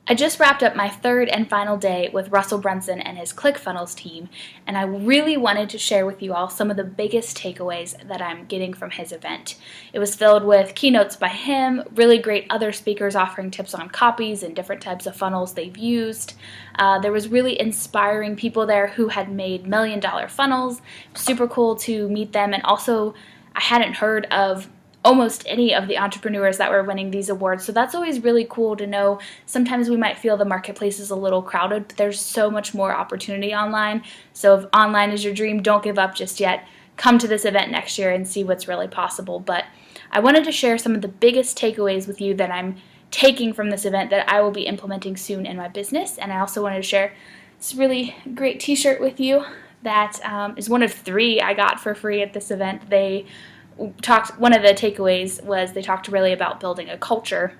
I just wrapped up my third and final day with Russel Brunson and his ClickFunnels team, and I really wanted to share with you all some of the biggest takeaways that I'm getting from his event. It was filled with keynotes by him, really great other speakers offering tips on copies and different types of funnels they've used. There was really inspiring people there who had made million-dollar funnels. Super cool to meet them, and also I hadn't heard of almost any of the entrepreneurs that were winning these awards. So that's always really cool to know. Sometimes we might feel the marketplace is a little crowded, but there's so much more opportunity online. So if online is your dream, don't give up just yet. Come to this event next year and see what's really possible. But I wanted to share some of the biggest takeaways with you that I'm taking from this event that I will be implementing soon in my business. And I also wanted to share this really great t-shirt with you that is one of 3 I got for free at this event. One of the takeaways was they talked really about building a culture,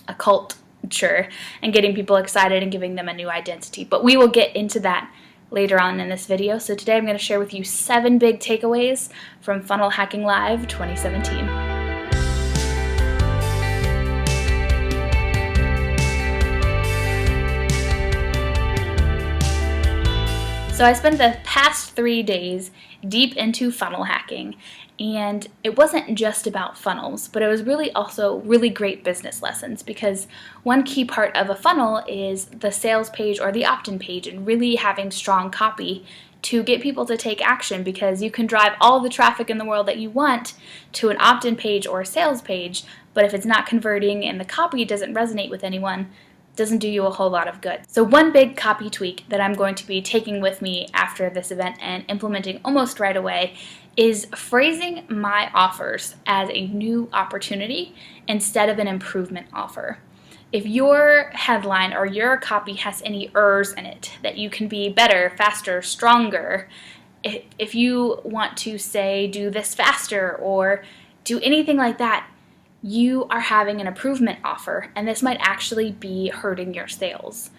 and getting people excited and giving them a new identity. But we will get into that later on in this video. So today I'm going to share with you 7 big takeaways from Funnel Hacking Live 2017. So I spent the past 3 days deep into funnel hacking, and it wasn't just about funnels, but it was really also really great business lessons, because one key part of a funnel is the sales page or the opt-in page, and really having strong copy to get people to take action, because you can drive all the traffic in the world that you want to an opt-in page or a sales page, but if it's not converting and the copy doesn't resonate with anyone, doesn't do you a whole lot of good. So one big copy tweak that I'm going to be taking with me after this event and implementing almost right away is phrasing my offers as a new opportunity instead of an improvement offer. If your headline or your copy has any ers in it, that you can be better, faster, stronger, if you want to say do this faster or do anything like that, you are having an improvement offer, and this might actually be hurting your sales.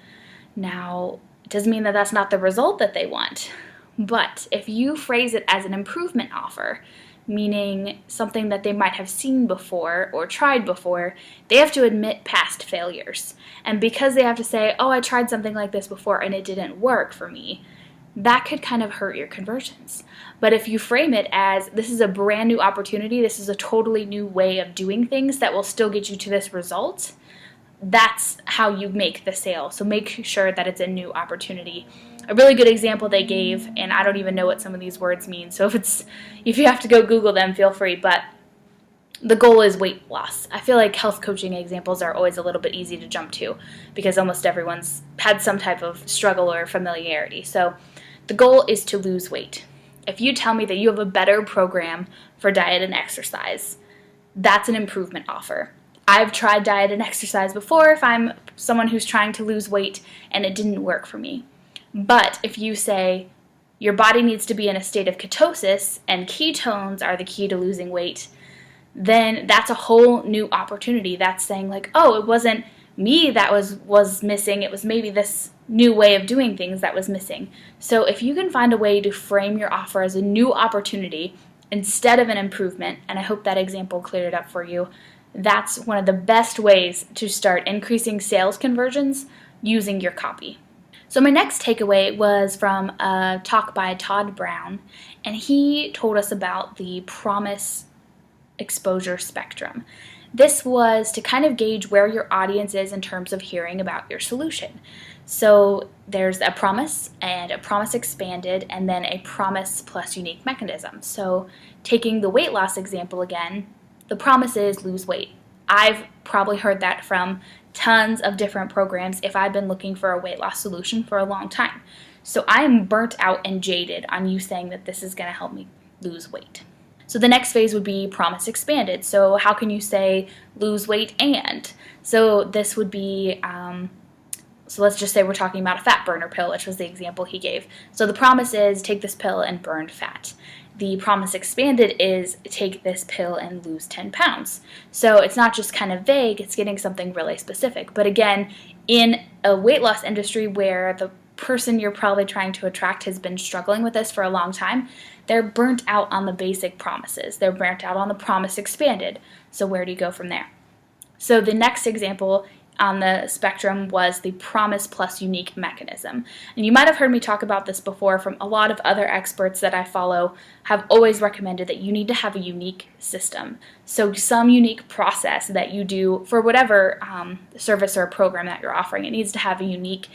Now, it doesn't mean that that's not the result that they want, but if you phrase it as an improvement offer, meaning something that they might have seen before or tried before, they have to admit past failures. And because they have to say, oh, I tried something like this before and it didn't work for me, that could kind of hurt your conversions. But if you frame it as this is a brand new opportunity, this is a totally new way of doing things that will still get you to this result, that's how you make the sale. So make sure that it's a new opportunity. A really good example they gave, and I don't even know what some of these words mean, so if you have to go Google them, feel free, but the goal is weight loss. I feel like health coaching examples are always a little bit easy to jump to because almost everyone's had some type of struggle or familiarity. So the goal is to lose weight. If you tell me that you have a better program for diet and exercise, that's an improvement offer. I've tried diet and exercise before if I'm someone who's trying to lose weight and it didn't work for me. But if you say your body needs to be in a state of ketosis and ketones are the key to losing weight, then that's a whole new opportunity. That's saying like, oh, it wasn't me that was missing, it was maybe this new way of doing things that was missing. So if you can find a way to frame your offer as a new opportunity instead of an improvement, and I hope that example cleared it up for you, that's one of the best ways to start increasing sales conversions using your copy. So my next takeaway was from a talk by Todd Brown, and he told us about the promise exposure spectrum. This was to kind of gauge where your audience is in terms of hearing about your solution. So there's a promise and a promise expanded, and then a promise plus unique mechanism. So taking the weight loss example again, the promise is lose weight. I've probably heard that from tons of different programs if I've been looking for a weight loss solution for a long time. So I am burnt out and jaded on you saying that this is going to help me lose weight. So the next phase would be promise expanded. So how can you say lose weight and? So this would be, so let's just say we're talking about a fat burner pill, which was the example he gave. So the promise is take this pill and burn fat. The promise expanded is take this pill and lose 10 pounds. So it's not just kind of vague, it's getting something really specific. But again, in a weight loss industry where the person you're probably trying to attract has been struggling with this for a long time, they're burnt out on the basic promises. They're burnt out on the promise expanded. So where do you go from there? So the next example, on the spectrum was the promise plus unique mechanism. And you might have heard me talk about this before from a lot of other experts that I follow have always recommended that you need to have a unique system. So some unique process that you do for whatever service or program that you're offering. It needs to have a unique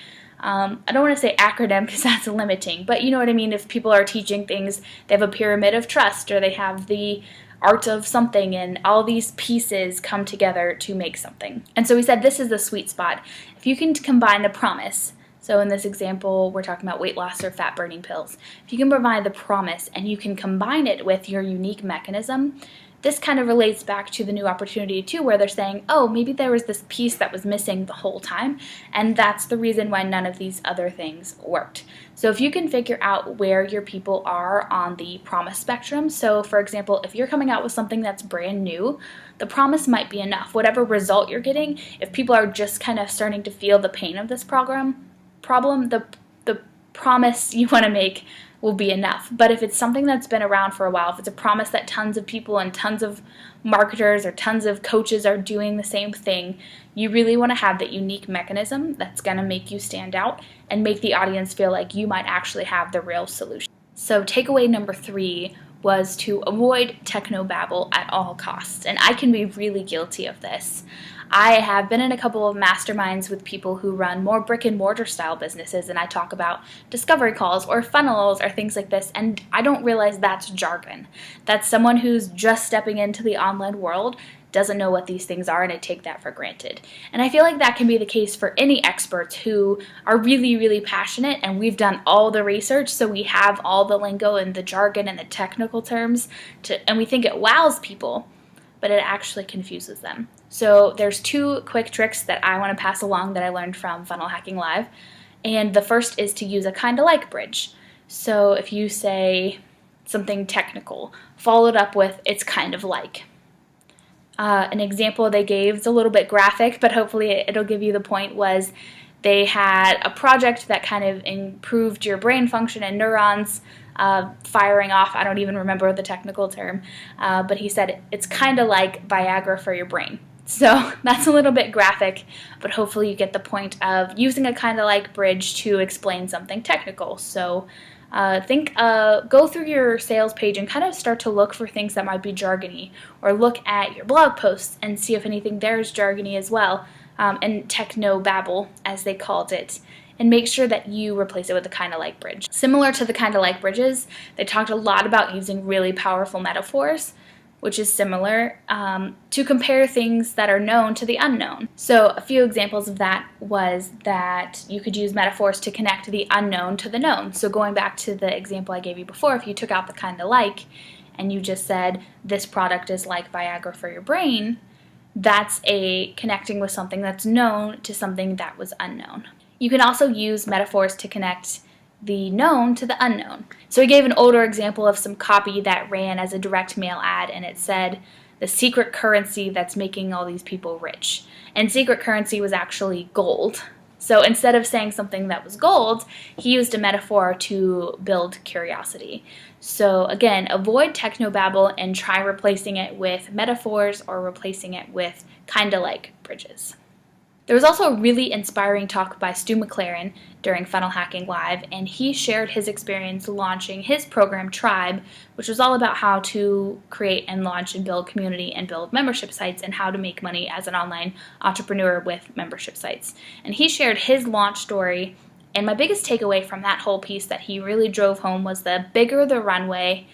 I don't want to say acronym because that's limiting, but you know what I mean. If people are teaching things, they have a pyramid of trust, or they have the art of something, and all these pieces come together to make something. And so we said this is the sweet spot. If you can combine the promise, so in this example, we're talking about weight loss or fat burning pills. If you can provide the promise and you can combine it with your unique mechanism, this kind of relates back to the new opportunity too, where they're saying, oh, maybe there was this piece that was missing the whole time, and that's the reason why none of these other things worked. So if you can figure out where your people are on the promise spectrum, so for example, if you're coming out with something that's brand new, the promise might be enough. Whatever result you're getting, if people are just kind of starting to feel the pain of this problem, the promise you want to make will be enough. But if it's something that's been around for a while, if it's a promise that tons of people and tons of marketers or tons of coaches are doing the same thing, you really want to have that unique mechanism that's going to make you stand out and make the audience feel like you might actually have the real solution. So takeaway number 3 was to avoid technobabble at all costs. And I can be really guilty of this. I have been in a couple of masterminds with people who run more brick and mortar style businesses, and I talk about discovery calls or funnels or things like this, and I don't realize that's jargon. That's someone who's just stepping into the online world, doesn't know what these things are, and I take that for granted. And I feel like that can be the case for any experts who are really, really passionate, and we've done all the research, so we have all the lingo and the jargon and the technical terms, and we think it wows people, but it actually confuses them. So there's 2 quick tricks that I want to pass along that I learned from Funnel Hacking Live, and the first is to use a kinda like bridge. So if you say something technical, follow it up with it's kind of like. An example they gave is a little bit graphic, but hopefully it'll give you the point, was they had a project that kind of improved your brain function and neurons firing off. I don't even remember the technical term, but he said it's kind of like Viagra for your brain. So that's a little bit graphic, but hopefully you get the point of using a kind of like bridge to explain something technical. So go through your sales page and kind of start to look for things that might be jargony, or look at your blog posts and see if anything there is jargony as well, and techno-babble, as they called it, and make sure that you replace it with a kind of like bridge. Similar to the kind of like bridges, they talked a lot about using really powerful metaphors, which is similar, to compare things that are known to the unknown. So a few examples of that was that you could use metaphors to connect the unknown to the known. So going back to the example I gave you before, if you took out the kind of like and you just said this product is like Viagra for your brain, that's a connecting with something that's known to something that was unknown. You can also use metaphors to connect the known to the unknown. So he gave an older example of some copy that ran as a direct mail ad, and it said the secret currency that's making all these people rich. And secret currency was actually gold. So instead of saying something that was gold, he used a metaphor to build curiosity. So again, avoid technobabble and try replacing it with metaphors or replacing it with kinda like bridges. There was also a really inspiring talk by Stu McLaren during Funnel Hacking Live, and he shared his experience launching his program Tribe, which was all about how to create and launch and build community and build membership sites and how to make money as an online entrepreneur with membership sites. And he shared his launch story, and my biggest takeaway from that whole piece that he really drove home was the bigger the runway,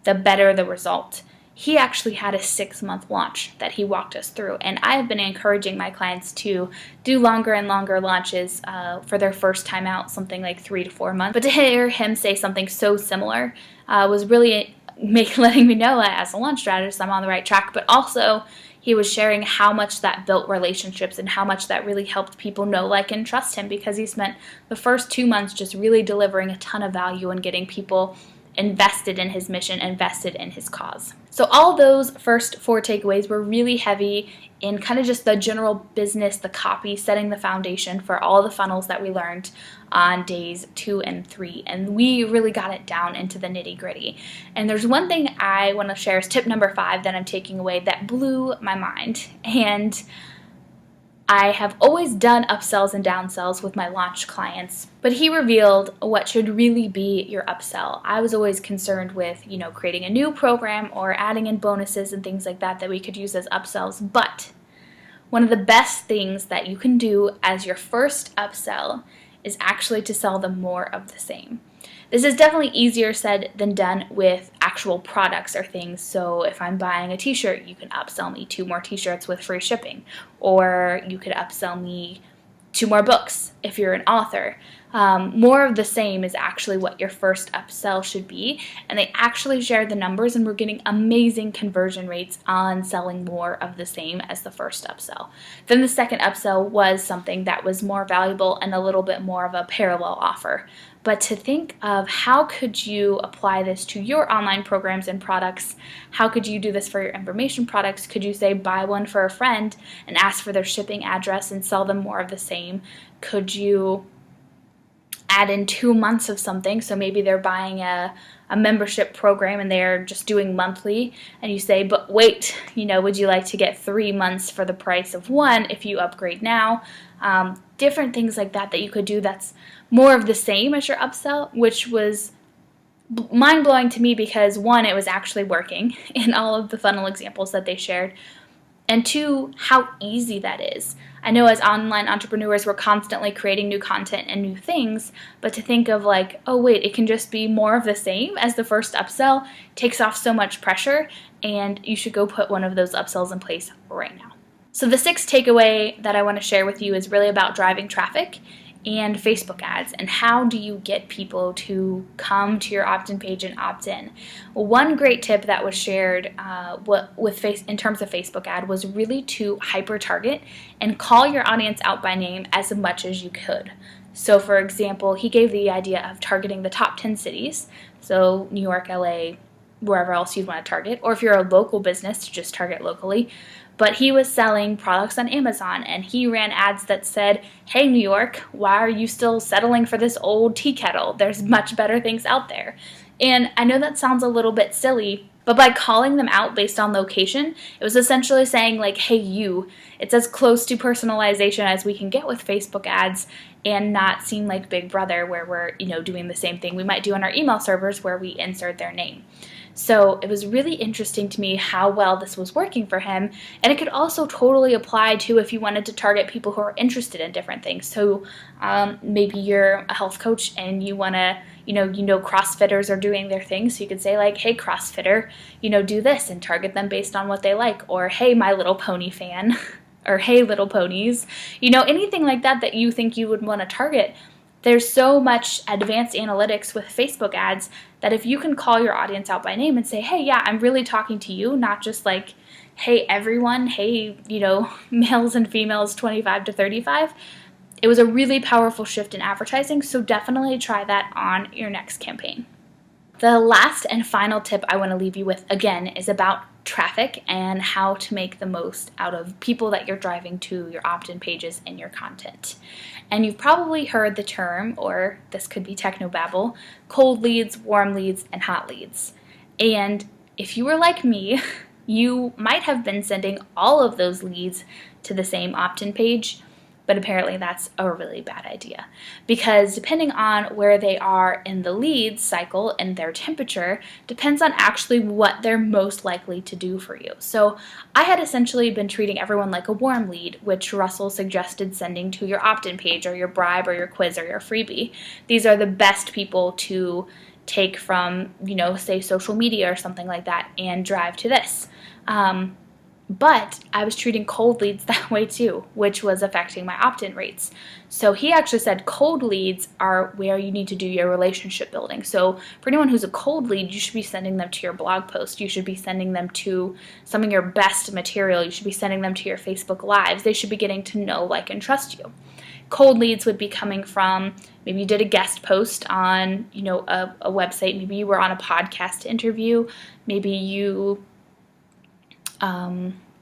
the better the result. He actually had a 6-month launch that he walked us through, and I have been encouraging my clients to do longer and longer launches for their first time out, something like 3 to 4 months. But to hear him say something so similar was really letting me know that as a launch strategist I'm on the right track, but also he was sharing how much that built relationships and how much that really helped people know, like, and trust him, because he spent the first 2 months just really delivering a ton of value and getting people invested in his mission, invested in his cause. So all those first 4 takeaways were really heavy in kind of just the general business, the copy, setting the foundation for all the funnels that we learned on days 2 and 3. And we really got it down into the nitty gritty. And there's one thing I want to share as tip number 5 that I'm taking away that blew my mind. And I have always done upsells and downsells with my launch clients, but he revealed what should really be your upsell. I was always concerned with, creating a new program or adding in bonuses and things like that we could use as upsells. But one of the best things that you can do as your first upsell is actually to sell them more of the same. This is definitely easier said than done with actual products or things. So if I'm buying a t-shirt, you can upsell me 2 more t-shirts with free shipping, or you could upsell me 2 more books if you're an author. More of the same is actually what your first upsell should be, and they actually shared the numbers, and we're getting amazing conversion rates on selling more of the same as the first upsell. Then the second upsell was something that was more valuable and a little bit more of a parallel offer. But to think of how could you apply this to your online programs and products, how could you do this for your information products? Could you say buy one for a friend and ask for their shipping address and sell them more of the same? Could you add in 2 months of something, so maybe they're buying a membership program and they're just doing monthly, and you say, but wait, would you like to get 3 months for the price of 1 if you upgrade now? Different things like that you could do that's more of the same as your upsell, which was mind-blowing to me because 1, it was actually working in all of the funnel examples that they shared, and 2, how easy that is. I know as online entrepreneurs, we're constantly creating new content and new things, but to think of like, oh wait, it can just be more of the same as the first upsell takes off so much pressure, and you should go put one of those upsells in place right now. So the 6th takeaway that I want to share with you is really about driving traffic and Facebook ads, and how do you get people to come to your opt-in page and opt in. One great tip that was shared in terms of Facebook ad was really to hyper target and call your audience out by name as much as you could. So for example, he gave the idea of targeting the top 10 cities, so New York, LA, wherever else you'd want to target, or if you're a local business, to just target locally. But he was selling products on Amazon, and he ran ads that said, hey New York, why are you still settling for this old tea kettle? There's much better things out there. And I know that sounds a little bit silly, but by calling them out based on location, it was essentially saying like, hey you, it's as close to personalization as we can get with Facebook ads and not seem like Big Brother where we're, doing the same thing we might do on our email servers where we insert their name. So it was really interesting to me how well this was working for him, and it could also totally apply to if you wanted to target people who are interested in different things. So maybe you're a health coach and you want to, CrossFitters are doing their thing, so you could say like, hey CrossFitter, do this and target them based on what they like, or hey My Little Pony fan, or hey Little Ponies, anything like that you think you would want to target. There's so much advanced analytics with Facebook ads that if you can call your audience out by name and say, hey, yeah, I'm really talking to you, not just like, hey, everyone, hey, males and females 25 to 35, it was a really powerful shift in advertising, so definitely try that on your next campaign. The last and final tip I want to leave you with, again, is about traffic and how to make the most out of people that you're driving to your opt-in pages and your content. And you've probably heard the term, or this could be technobabble, cold leads, warm leads, and hot leads. And if you were like me, you might have been sending all of those leads to the same opt-in page, but apparently that's a really bad idea, because depending on where they are in the lead cycle and their temperature depends on actually what they're most likely to do for you. So I had essentially been treating everyone like a warm lead, which Russell suggested sending to your opt-in page or your bribe or your quiz or your freebie. These are the best people to take from, say social media or something like that and drive to this. But I was treating cold leads that way too, which was affecting my opt-in rates. So he actually said cold leads are where you need to do your relationship building. So for anyone who's a cold lead, you should be sending them to your blog post. You should be sending them to some of your best material. You should be sending them to your Facebook Lives. They should be getting to know, like, and trust you. Cold leads would be coming from, maybe you did a guest post on, a website. Maybe you were on a podcast interview. Maybe you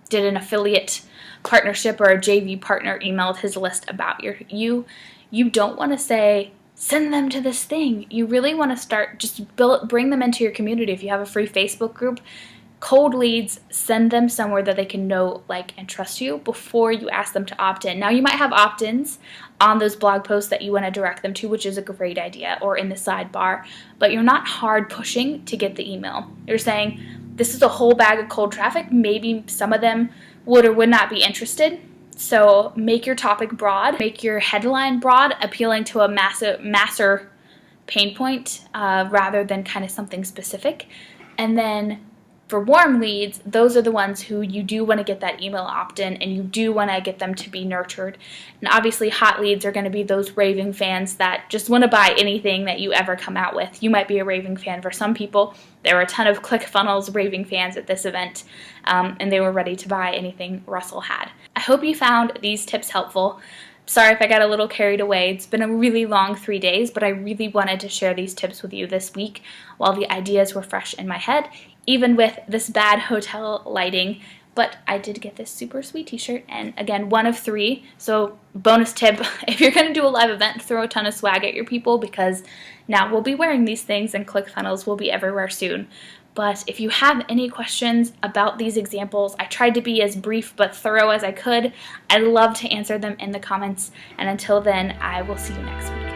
did an affiliate partnership, or a JV partner emailed his list about you. You don't want to say, send them to this thing. You really want to start, bring them into your community. If you have a free Facebook group, cold leads, send them somewhere that they can know, like, and trust you before you ask them to opt in. Now, you might have opt-ins on those blog posts that you want to direct them to, which is a great idea, or in the sidebar, but you're not hard pushing to get the email. You're saying, this is a whole bag of cold traffic. Maybe some of them would or would not be interested. So make your topic broad, make your headline broad, appealing to a masser pain point rather than kind of something specific. And then for warm leads, those are the ones who you do want to get that email opt-in and you do want to get them to be nurtured. And obviously hot leads are going to be those raving fans that just want to buy anything that you ever come out with. You might be a raving fan for some people. There were a ton of ClickFunnels raving fans at this event, and they were ready to buy anything Russell had. I hope you found these tips helpful. Sorry if I got a little carried away. It's been a really long 3 days, but I really wanted to share these tips with you this week while the ideas were fresh in my head, even with this bad hotel lighting. But I did get this super sweet t-shirt, and again, 1 of 3. So bonus tip, if you're going to do a live event, throw a ton of swag at your people, because now we'll be wearing these things and ClickFunnels will be everywhere soon. But if you have any questions about these examples, I tried to be as brief but thorough as I could. I'd love to answer them in the comments. And until then, I will see you next week.